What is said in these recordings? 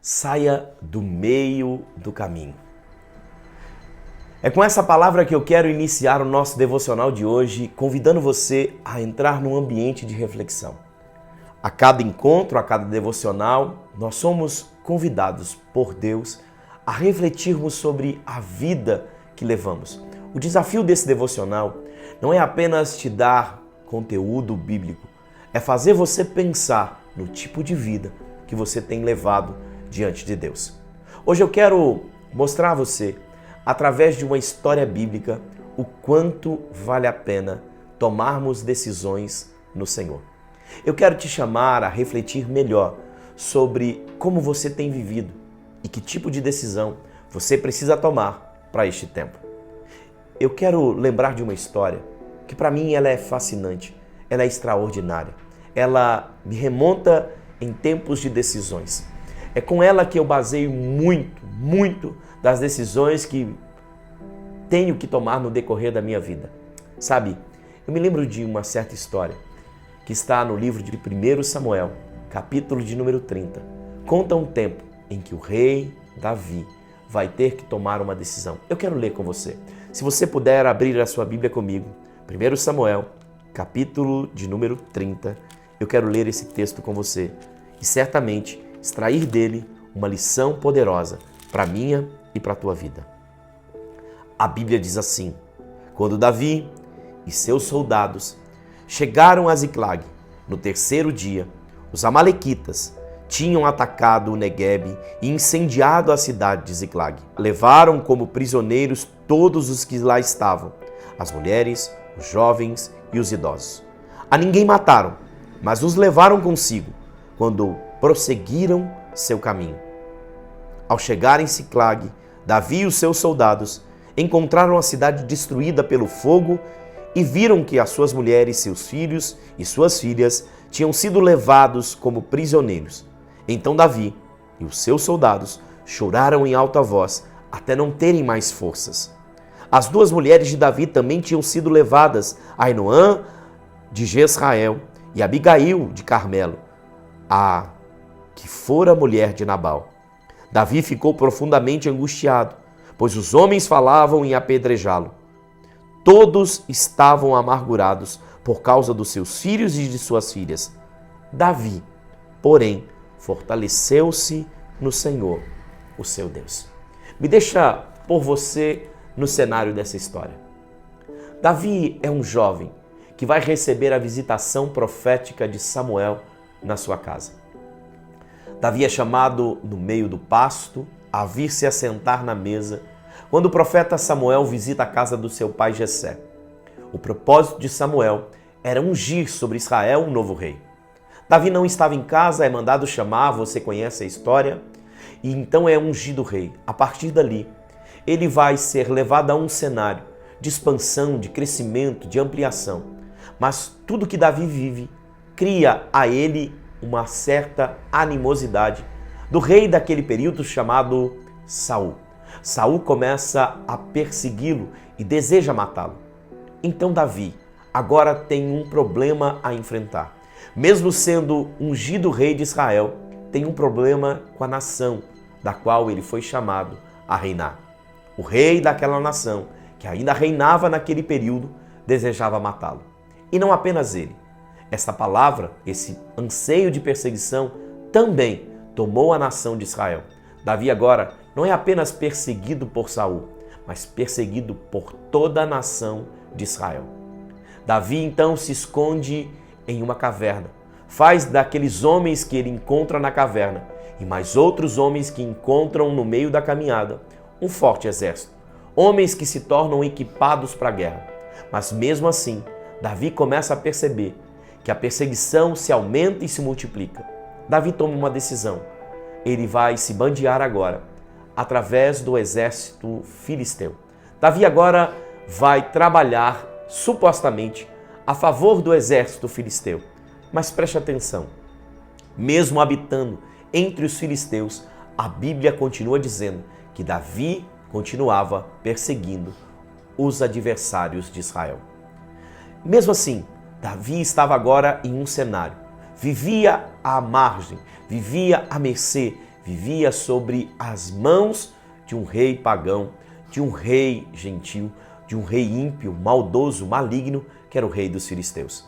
Saia do meio do caminho. É com essa palavra que eu quero iniciar o nosso devocional de hoje, convidando você a entrar num ambiente de reflexão. A cada encontro, a cada devocional, nós somos convidados por Deus a refletirmos sobre a vida que levamos. O desafio desse devocional não é apenas te dar conteúdo bíblico, é fazer você pensar no tipo de vida que você tem levado diante de Deus. Hoje eu quero mostrar a você, através de uma história bíblica, o quanto vale a pena tomarmos decisões no Senhor. Eu quero te chamar a refletir melhor sobre como você tem vivido e que tipo de decisão você precisa tomar para este tempo. Eu quero lembrar de uma história que para mim ela é fascinante, ela é extraordinária. Ela me remonta em tempos de decisões. É com ela que eu baseio muito das decisões que tenho que tomar no decorrer da minha vida. Sabe, eu me lembro de uma certa história que está no livro de 1 Samuel, capítulo de número 30. Conta um tempo em que o rei Davi vai ter que tomar uma decisão. Eu quero ler com você. Se você puder abrir a sua Bíblia comigo, 1 Samuel, capítulo de número 30, eu quero ler esse texto com você e certamente extrair dele uma lição poderosa para a minha e para a tua vida. A Bíblia diz assim: quando Davi e seus soldados chegaram a Ziclag, no terceiro dia, os amalequitas tinham atacado o Neguebe e incendiado a cidade de Ziclag. Levaram como prisioneiros todos os que lá estavam, as mulheres, os jovens e os idosos. A ninguém mataram, mas os levaram consigo quando prosseguiram seu caminho. Ao chegar em Ziclag, Davi e os seus soldados encontraram a cidade destruída pelo fogo e viram que as suas mulheres, seus filhos e suas filhas tinham sido levados como prisioneiros. Então Davi e os seus soldados choraram em alta voz até não terem mais forças. As duas mulheres de Davi também tinham sido levadas, Ainoã de Jezrael e Abigail de Carmelo, a que fora mulher de Nabal. Davi ficou profundamente angustiado, pois os homens falavam em apedrejá-lo. Todos estavam amargurados por causa dos seus filhos e de suas filhas. Davi, porém, fortaleceu-se no Senhor, o seu Deus. Me deixa pôr você no cenário dessa história. Davi é um jovem que vai receber a visitação profética de Samuel na sua casa. Davi é chamado no meio do pasto a vir se assentar na mesa quando o profeta Samuel visita a casa do seu pai Jessé. O propósito de Samuel era ungir sobre Israel um novo rei. Davi não estava em casa, é mandado chamar, você conhece a história, e então é ungido rei. A partir dali, ele vai ser levado a um cenário de expansão, de crescimento, de ampliação. Mas tudo que Davi vive cria a ele uma certa animosidade do rei daquele período chamado Saul. Saul começa a persegui-lo e deseja matá-lo. Então Davi agora tem um problema a enfrentar. Mesmo sendo ungido rei de Israel, tem um problema com a nação da qual ele foi chamado a reinar. O rei daquela nação, que ainda reinava naquele período, desejava matá-lo. E não apenas ele. Essa palavra, esse anseio de perseguição, também tomou a nação de Israel. Davi agora não é apenas perseguido por Saul, mas perseguido por toda a nação de Israel. Davi então se esconde em uma caverna, faz daqueles homens que ele encontra na caverna e mais outros homens que encontram no meio da caminhada um forte exército, homens que se tornam equipados para a guerra. Mas mesmo assim, Davi começa a perceber que a perseguição se aumenta e se multiplica. Davi toma uma decisão. Ele vai se bandear agora através do exército filisteu. Davi agora vai trabalhar supostamente a favor do exército filisteu. Mas preste atenção, mesmo habitando entre os filisteus, a Bíblia continua dizendo que Davi continuava perseguindo os adversários de Israel. Mesmo assim, Davi estava agora em um cenário. Vivia à margem, vivia à mercê, vivia sobre as mãos de um rei pagão, de um rei gentil, de um rei ímpio, maldoso, maligno, que era o rei dos filisteus.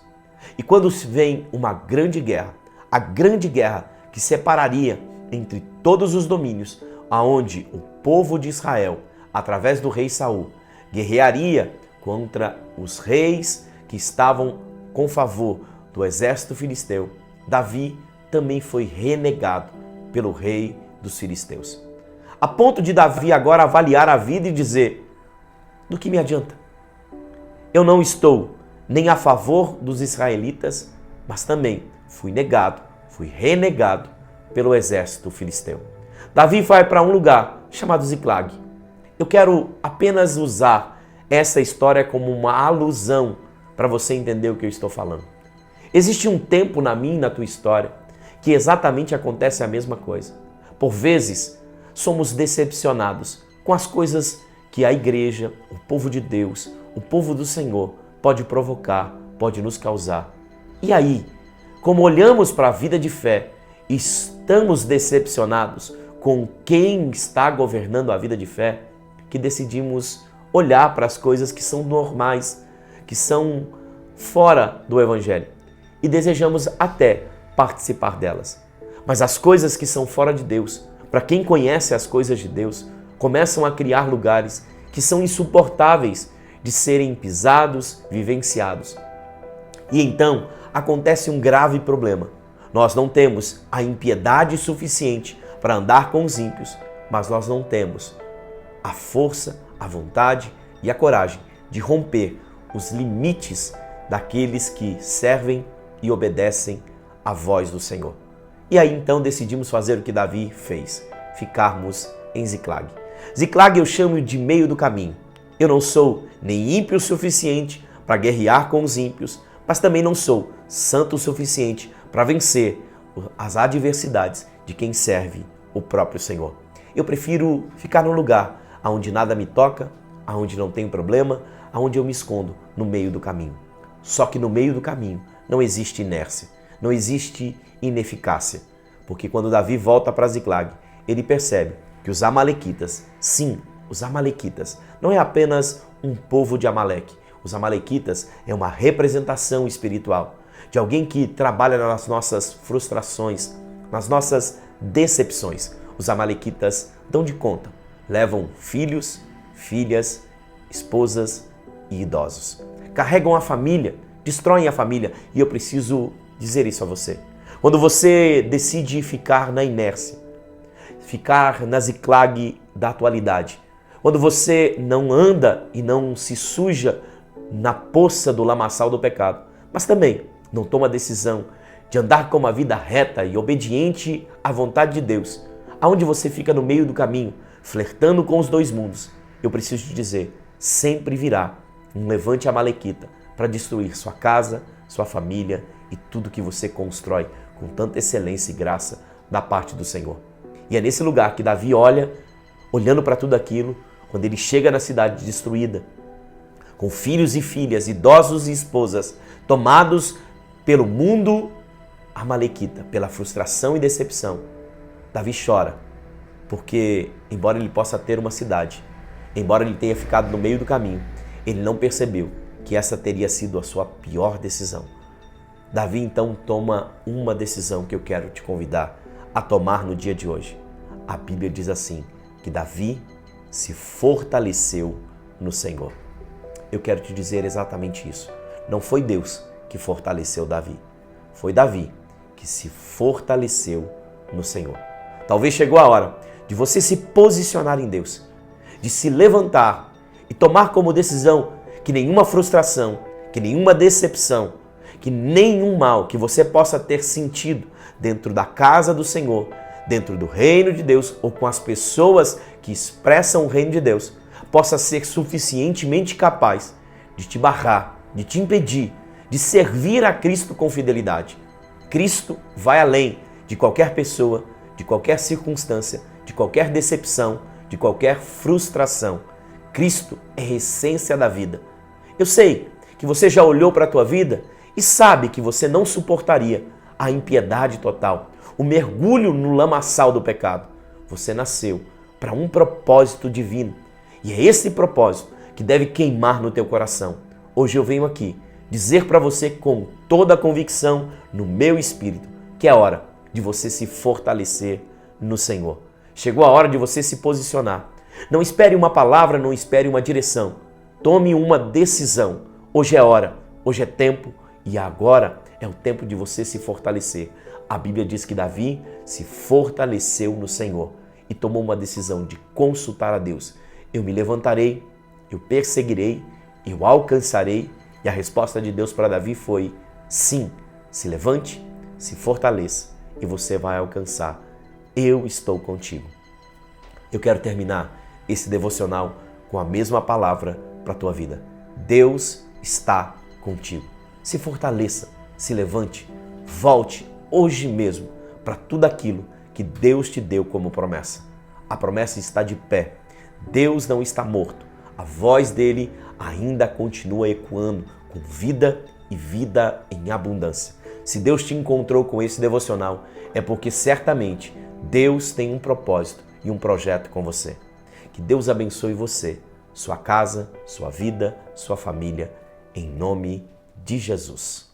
E quando vem uma grande guerra, a grande guerra que separaria entre todos os domínios, aonde o povo de Israel, através do rei Saul, guerrearia contra os reis que estavam com favor do exército filisteu, Davi também foi renegado pelo rei dos filisteus. A ponto de Davi agora avaliar a vida e dizer: do que me adianta? Eu não estou nem a favor dos israelitas, mas também fui negado, fui renegado pelo exército filisteu. Davi vai para um lugar chamado Ziclag. Eu quero apenas usar essa história como uma alusão para você entender o que eu estou falando. Existe um tempo na minha e na tua história que exatamente acontece a mesma coisa. Por vezes, somos decepcionados com as coisas que a igreja, o povo de Deus, o povo do Senhor pode provocar, pode nos causar. E aí, como olhamos para a vida de fé e estamos decepcionados com quem está governando a vida de fé, que decidimos olhar para as coisas que são normais, que são fora do Evangelho e desejamos até participar delas. Mas as coisas que são fora de Deus, para quem conhece as coisas de Deus, começam a criar lugares que são insuportáveis de serem pisados, vivenciados. E então acontece um grave problema. Nós não temos a impiedade suficiente para andar com os ímpios, mas nós não temos a força, a vontade e a coragem de romper os limites daqueles que servem e obedecem à voz do Senhor. E aí então decidimos fazer o que Davi fez, ficarmos em Ziclag. Ziclag eu chamo de meio do caminho. Eu não sou nem ímpio o suficiente para guerrear com os ímpios, mas também não sou santo o suficiente para vencer as adversidades de quem serve o próprio Senhor. Eu prefiro ficar num lugar onde nada me toca, onde não tem problema, onde eu me escondo no meio do caminho. Só que no meio do caminho não existe inércia, não existe ineficácia, porque quando Davi volta para Ziclag, ele percebe que os amalequitas, sim, os amalequitas, não é apenas um povo de Amaleque. Os amalequitas é uma representação espiritual de alguém que trabalha nas nossas frustrações, nas nossas decepções. Os amalequitas dão de conta, levam filhos, filhas, esposas e idosos. Carregam a família, destroem a família. E eu preciso dizer isso a você. Quando você decide ficar na inércia, ficar na Ziclag da atualidade, quando você não anda e não se suja na poça do lamaçal do pecado, mas também não toma a decisão de andar com uma vida reta e obediente à vontade de Deus, aonde você fica no meio do caminho, flertando com os dois mundos, eu preciso te dizer, sempre virá um levante amalequita para destruir sua casa, sua família e tudo que você constrói com tanta excelência e graça da parte do Senhor. E é nesse lugar que Davi olha, olhando para tudo aquilo, quando ele chega na cidade destruída, com filhos e filhas, idosos e esposas, tomados pelo mundo amalequita, pela frustração e decepção, Davi chora, porque embora ele possa ter uma cidade, embora ele tenha ficado no meio do caminho, ele não percebeu que essa teria sido a sua pior decisão. Davi então toma uma decisão que eu quero te convidar a tomar no dia de hoje. A Bíblia diz assim, que Davi se fortaleceu no Senhor. Eu quero te dizer exatamente isso. Não foi Deus que fortaleceu Davi. Foi Davi que se fortaleceu no Senhor. Talvez chegou a hora de você se posicionar em Deus, de se levantar e tomar como decisão que nenhuma frustração, que nenhuma decepção, que nenhum mal que você possa ter sentido dentro da casa do Senhor, dentro do reino de Deus ou com as pessoas que expressam o reino de Deus, possa ser suficientemente capaz de te barrar, de te impedir, de servir a Cristo com fidelidade. Cristo vai além de qualquer pessoa, de qualquer circunstância, de qualquer decepção, de qualquer frustração. Cristo é a essência da vida. Eu sei que você já olhou para a tua vida e sabe que você não suportaria a impiedade total, o mergulho no lamaçal do pecado. Você nasceu para um propósito divino. E é esse propósito que deve queimar no teu coração. Hoje eu venho aqui dizer para você com toda a convicção no meu espírito que é hora de você se fortalecer no Senhor. Chegou a hora de você se posicionar. Não espere uma palavra, não espere uma direção. Tome uma decisão. Hoje é hora, hoje é tempo e agora é o tempo de você se fortalecer. A Bíblia diz que Davi se fortaleceu no Senhor e tomou uma decisão de consultar a Deus. Eu me levantarei, eu perseguirei, eu alcançarei. E a resposta de Deus para Davi foi sim, se levante, se fortaleça e você vai alcançar. Eu estou contigo. Eu quero terminar esse devocional com a mesma palavra para a tua vida. Deus está contigo. Se fortaleça, se levante, volte hoje mesmo para tudo aquilo que Deus te deu como promessa. A promessa está de pé. Deus não está morto. A voz dele ainda continua ecoando com vida e vida em abundância. Se Deus te encontrou com esse devocional, é porque certamente Deus tem um propósito e um projeto com você. Que Deus abençoe você, sua casa, sua vida, sua família, em nome de Jesus.